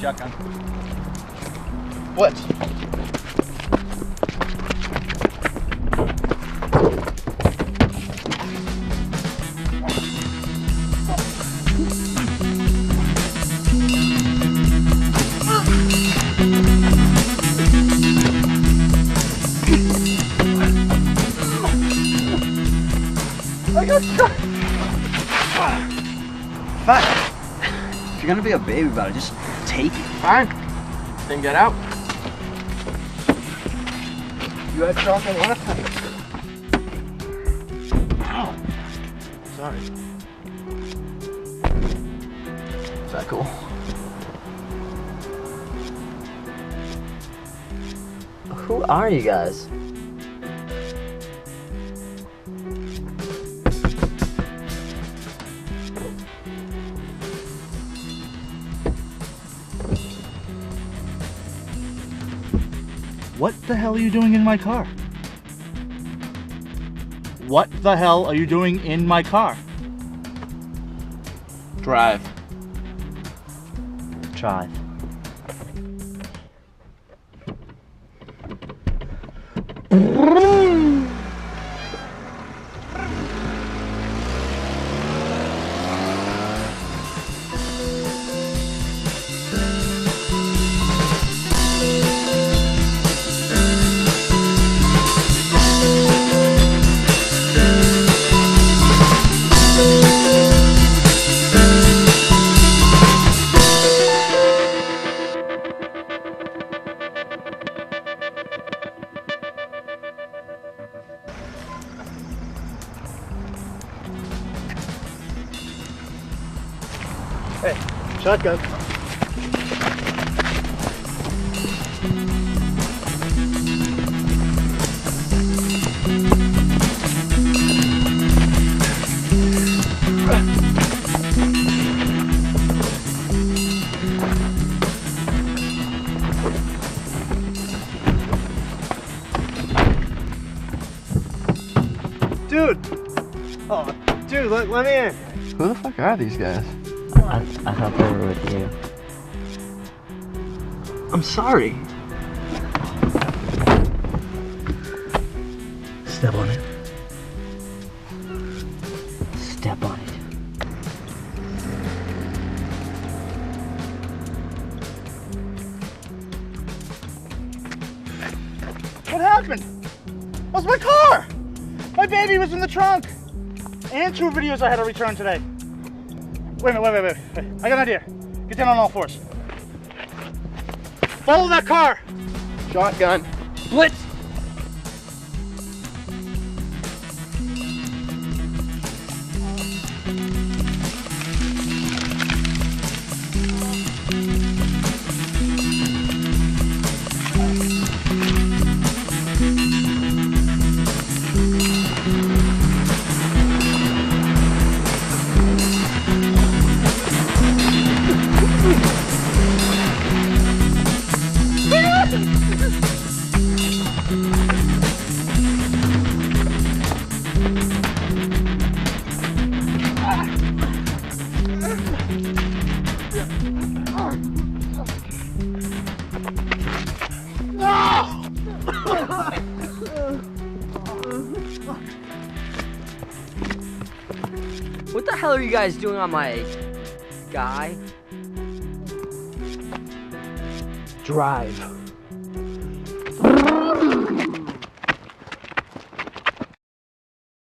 Shotgun. What? I got shot! Fine. If you're gonna be a baby about it, just take it. Fine. Then get out. You had chocolate last time. Ow. Sorry. Is that cool? Who are you guys? What the hell are you doing in my car? What the hell are you doing in my car? Drive. Drive. Hey, shotgun. Dude! Oh, dude, let me in. Who the fuck are these guys? I thought they were with you. I'm sorry. Step on it. Step on it. What happened? What's my car? My baby was in the trunk. And 2 videos I had to return today. Wait a minute, wait. I got an idea. Get down on all fours. Follow that car. Shotgun. Blitz! What the hell are you guys doing on my guy? Drive.